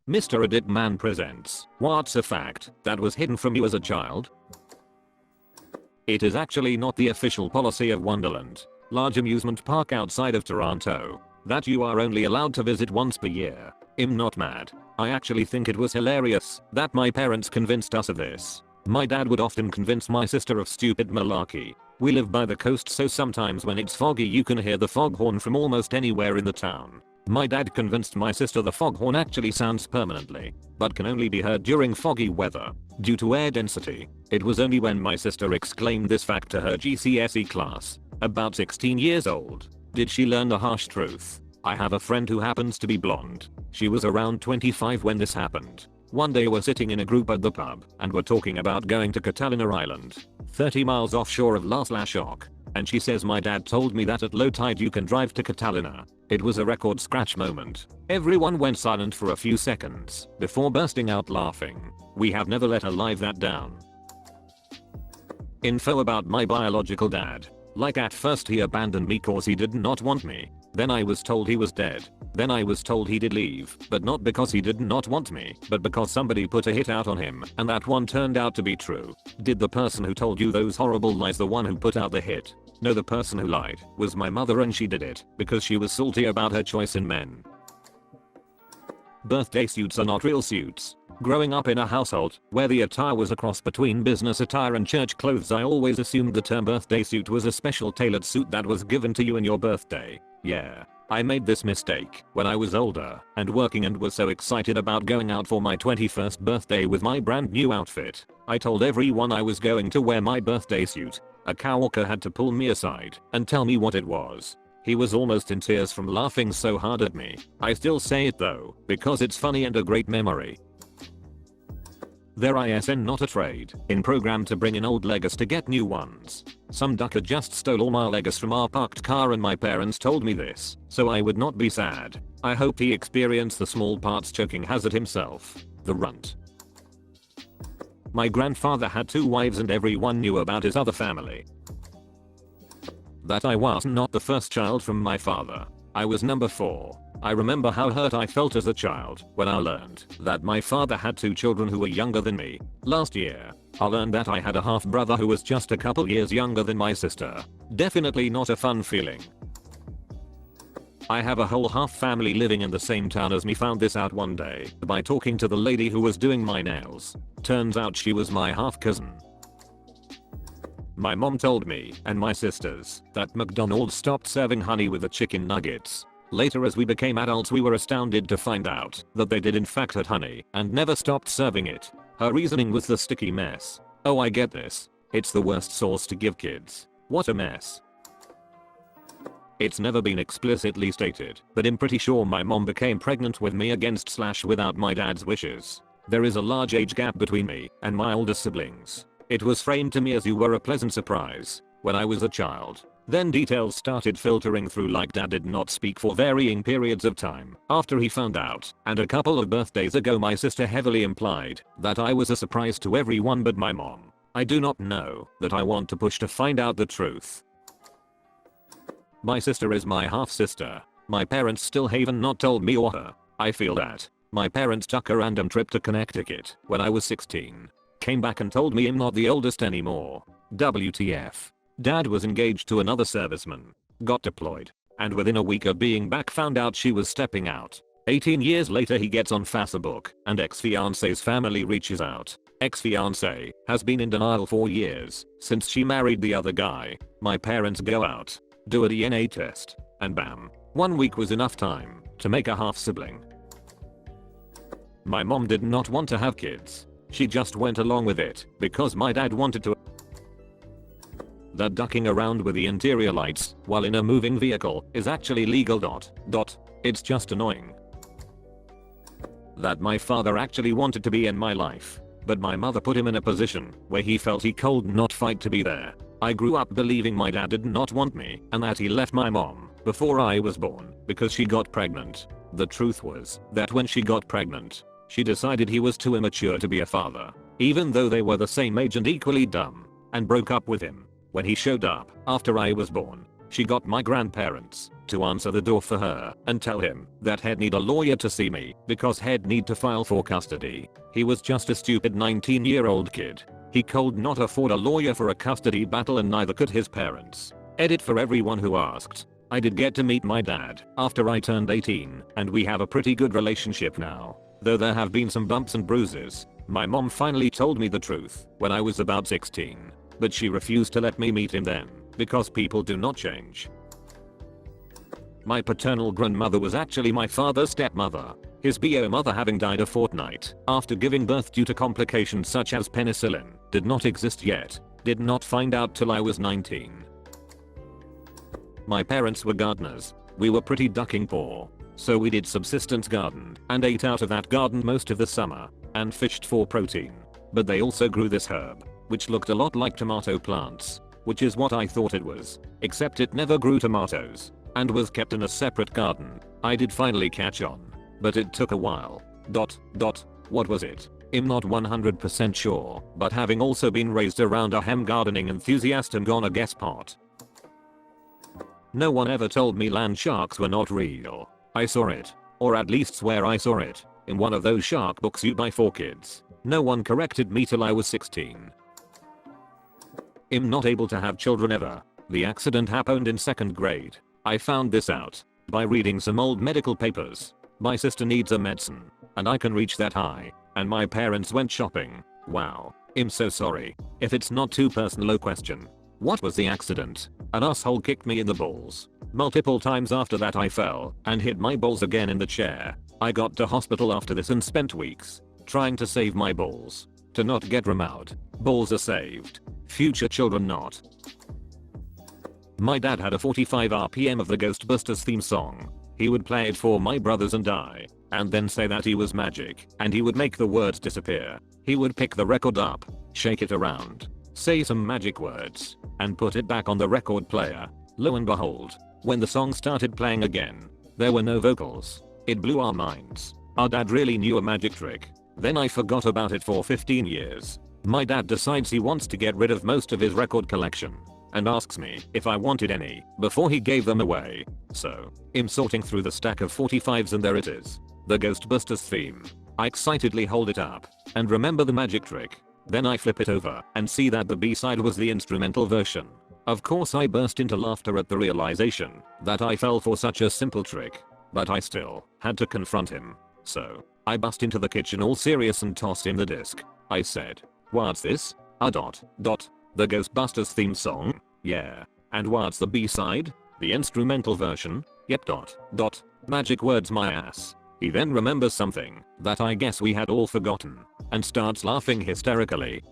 Mr. Edit Man presents, what's a fact that was hidden from you as a child? It is actually not the official policy of Wonderland, large amusement park outside of Toronto, that you are only allowed to visit once per year. I'm not mad. I actually think it was hilarious that my parents convinced us of this. My dad would often convince my sister of stupid malarkey. We live by the coast, so sometimes when it's foggy you can hear the foghorn from almost anywhere in the town. My dad convinced my sister the foghorn actually sounds permanently, but can only be heard during foggy weather, due to air density. It was only when my sister exclaimed this fact to her GCSE class, about 16 years old, did she learn the harsh truth. I have a friend who happens to be blonde. She was around 25 when this happened. One day we're sitting in a group at the pub and we're talking about going to Catalina Island, 30 miles offshore of La Slashok, and she says my dad told me that at low tide you can drive to Catalina. It was a record scratch moment. Everyone went silent for a few seconds before bursting out laughing. We have never let her live that down. Info about my biological dad. Like at first he abandoned me cause he did not want me. Then I was told he was dead. Then I was told he did leave, but not because he did not want me, but because somebody put a hit out on him, and that one turned out to be true. Did the person who told you those horrible lies the one who put out the hit? No, the person who lied was my mother, and she did it because she was salty about her choice in men. Birthday suits are not real suits. Growing up in a household where the attire was a cross between business attire and church clothes, I always assumed the term birthday suit was a special tailored suit that was given to you in your birthday. Yeah, I made this mistake when I was older and working and was so excited about going out for my 21st birthday with my brand new outfit. I told everyone I was going to wear my birthday suit. A coworker had to pull me aside and tell me what it was. He was almost in tears from laughing so hard at me. I still say it though, because it's funny and a great memory. They're ISN not a trade in program to bring in old Legos to get new ones. Some ducker just stole all my Legos from our parked car and my parents told me this, so I would not be sad. I hope he experienced the small parts choking hazard himself. The runt. My grandfather had 2 wives and everyone knew about his other family. That I was not the first child from my father. I was number 4. I remember how hurt I felt as a child when I learned that my father had 2 children who were younger than me. Last year, I learned that I had a half brother who was just a couple years younger than my sister. Definitely not a fun feeling. I have a whole half family living in the same town as me. Found this out one day by talking to the lady who was doing my nails. Turns out she was my half cousin. My mom told me and my sisters that McDonald's stopped serving honey with the chicken nuggets. Later, as we became adults, we were astounded to find out that they did in fact add honey and never stopped serving it. Her reasoning was the sticky mess. Oh, I get this. It's the worst sauce to give kids. What a mess. It's never been explicitly stated, but I'm pretty sure my mom became pregnant with me against/without my dad's wishes. There is a large age gap between me and my older siblings. It was framed to me as you were a pleasant surprise when I was a child. Then details started filtering through, like dad did not speak for varying periods of time after he found out, and a couple of birthdays ago my sister heavily implied that I was a surprise to everyone but my mom. I do not know that I want to push to find out the truth. My sister is my half sister. My parents still haven't not told me or her. I feel that my parents took a random trip to Connecticut when I was 16. Came back and told me I'm not the oldest anymore. WTF. Dad was engaged to another serviceman, got deployed, and within a week of being back found out she was stepping out. 18 years later he gets on Facebook and ex-fiance's family reaches out. Ex-fiance has been in denial for years since she married the other guy. My parents go out, do a DNA test, and bam, 1 week was enough time to make a half sibling. My mom did not want to have kids. She just went along with it because my dad wanted to. That ducking around with the interior lights while in a moving vehicle is actually legal. It's just annoying. That my father actually wanted to be in my life, but my mother put him in a position where he felt he could not fight to be there. I grew up believing my dad did not want me and that he left my mom before I was born because she got pregnant. The truth was that when she got pregnant, she decided he was too immature to be a father, even though they were the same age and equally dumb, and broke up with him. When he showed up after I was born, She got my grandparents to answer the door for her and tell him that he'd need a lawyer to see me because he'd need to file for custody. He was just a stupid 19-year-old kid. He could not afford a lawyer for a custody battle and neither could his parents. Edit for everyone who asked. I did get to meet my dad after I turned 18 and we have a pretty good relationship now. Though there have been some bumps and bruises. My mom finally told me the truth when I was about 16. But she refused to let me meet him then because people do not change. My paternal grandmother was actually my father's stepmother. His bio mother, having died a fortnight after giving birth due to complications such as penicillin, did not exist yet. Did not find out till I was 19. My parents were gardeners. We were pretty ducking poor. So we did subsistence garden and ate out of that garden most of the summer and fished for protein. But they also grew this herb, which looked a lot like tomato plants, which is what I thought it was, except it never grew tomatoes and was kept in a separate garden. I did finally catch on, but it took a while. What was it? I'm not 100% sure, but having also been raised around a hem gardening enthusiast and gonna guess pot. No one ever told me land sharks were not real. I saw it, or at least swear I saw it, in one of those shark books you buy for kids. No one corrected me till I was 16. I'm not able to have children ever. The accident happened in 2nd grade. I found this out by reading some old medical papers. My sister needs a medicine, and I can reach that high, and my parents went shopping. Wow. I'm so sorry. If it's not too personal, question. What was the accident? An asshole kicked me in the balls. Multiple times after that I fell and hit my balls again in the chair. I got to hospital after this and spent weeks trying to save my balls. To not get removed. Balls are saved. Future children not. My dad had a 45 RPM of the Ghostbusters theme song. He would play it for my brothers and I, and then say that he was magic, and he would make the words disappear. He would pick the record up, shake it around, say some magic words, and put it back on the record player. Lo and behold, when the song started playing again, there were no vocals. It blew our minds. Our dad really knew a magic trick. Then I forgot about it for 15 years. My dad decides he wants to get rid of most of his record collection and asks me if I wanted any before he gave them away. So, I'm sorting through the stack of 45s and there it is. The Ghostbusters theme. I excitedly hold it up and remember the magic trick. Then I flip it over and see that the B-side was the instrumental version. Of course I burst into laughter at the realization that I fell for such a simple trick. But I still had to confront him. So, I bust into the kitchen all serious and tossed him the disc. I said, "What's this? The Ghostbusters theme song? Yeah. And what's the B-side? The instrumental version? Yep. Magic words my ass." He then remembers something that I guess we had all forgotten and starts laughing hysterically.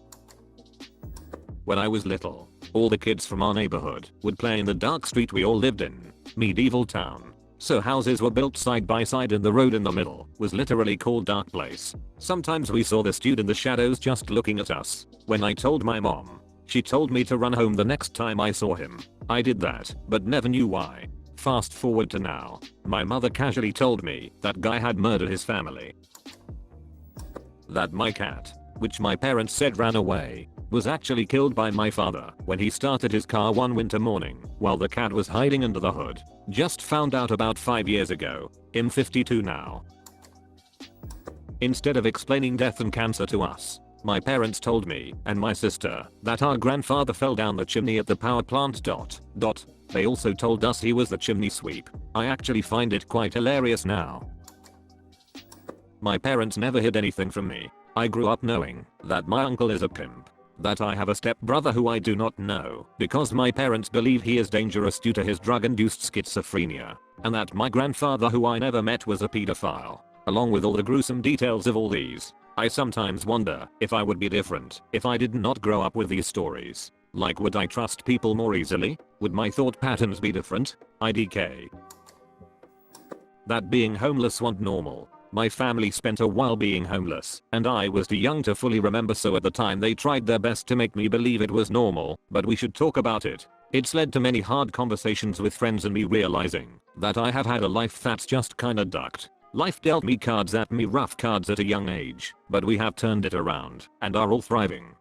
When I was little, all the kids from our neighborhood would play in the dark street we all lived in. Medieval town. So houses were built side by side and the road in the middle was literally called Dark Place. Sometimes we saw this dude in the shadows just looking at us. When I told my mom, she told me to run home the next time I saw him. I did that, but never knew why. Fast forward to now. My mother casually told me that guy had murdered his family. That my cat, which my parents said ran away, was actually killed by my father when he started his car one winter morning while the cat was hiding under the hood. Just found out about 5 years ago. I'm 52 now. Instead of explaining death and cancer to us, my parents told me and my sister that our grandfather fell down the chimney at the power plant. They also told us he was the chimney sweep. I actually find it quite hilarious now. My parents never hid anything from me. I grew up knowing that my uncle is a pimp, that I have a stepbrother who I do not know because my parents believe he is dangerous due to his drug-induced schizophrenia, and that my grandfather who I never met was a pedophile. Along with all the gruesome details of all these, I sometimes wonder if I would be different if I did not grow up with these stories. Like, would I trust people more easily? Would my thought patterns be different? IDK. That being homeless wasn't normal. My family spent a while being homeless, and I was too young to fully remember, so at the time they tried their best to make me believe it was normal, but we should talk about it. It's led to many hard conversations with friends and me realizing that I have had a life that's just kinda ducked. Life dealt me cards at me, rough cards at a young age, but we have turned it around and are all thriving.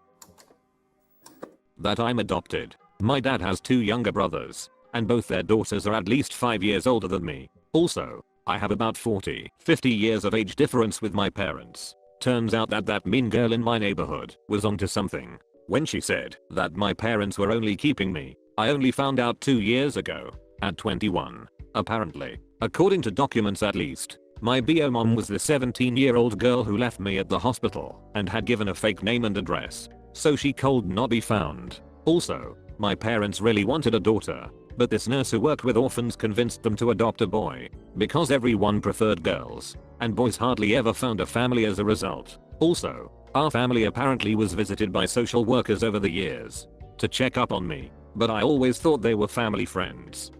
That I'm adopted. My dad has 2 younger brothers. and both their daughters are at least 5 years older than me. Also, I have about 40-50 years of age difference with my parents. Turns out that mean girl in my neighborhood was onto something. When she said that my parents were only keeping me, I only found out 2 years ago. At 21. Apparently, according to documents at least, my bio mom was the 17-year-old girl who left me at the hospital and had given a fake name and address, so she could not be found. Also, my parents really wanted a daughter, but this nurse who worked with orphans convinced them to adopt a boy, because everyone preferred girls, and boys hardly ever found a family as a result. Also, our family apparently was visited by social workers over the years to check up on me, but I always thought they were family friends.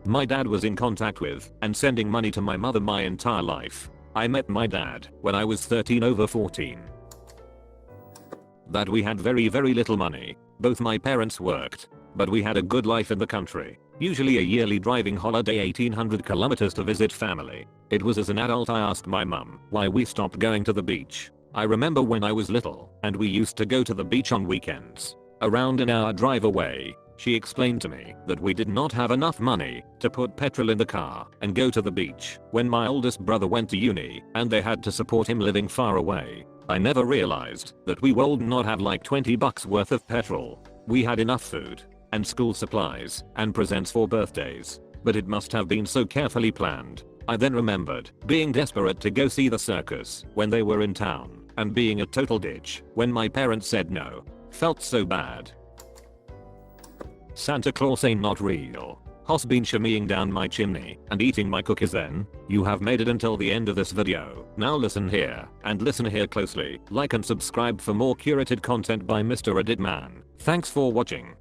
My dad was in contact with and sending money to my mother my entire life. I met my dad when I was 13 over 14. That we had very little money. Both my parents worked, but we had a good life in the country. Usually a yearly driving holiday 1800 kilometers to visit family. It was as an adult I asked my mum why we stopped going to the beach. I remember when I was little and we used to go to the beach on weekends. Around an hour drive away. She explained to me that we did not have enough money to put petrol in the car and go to the beach when my oldest brother went to uni and they had to support him living far away. I never realized that we would not have like $20 worth of petrol. We had enough food and school supplies and presents for birthdays, but it must have been so carefully planned. I then remembered being desperate to go see the circus when they were in town and being a total ditch when my parents said no. Felt so bad. Santa Claus ain't not real. Has been shimmying down my chimney and eating my cookies then. You have made it until the end of this video. Now listen here and listen here closely. Like and subscribe for more curated content by Mr. Reddit Man. Thanks for watching.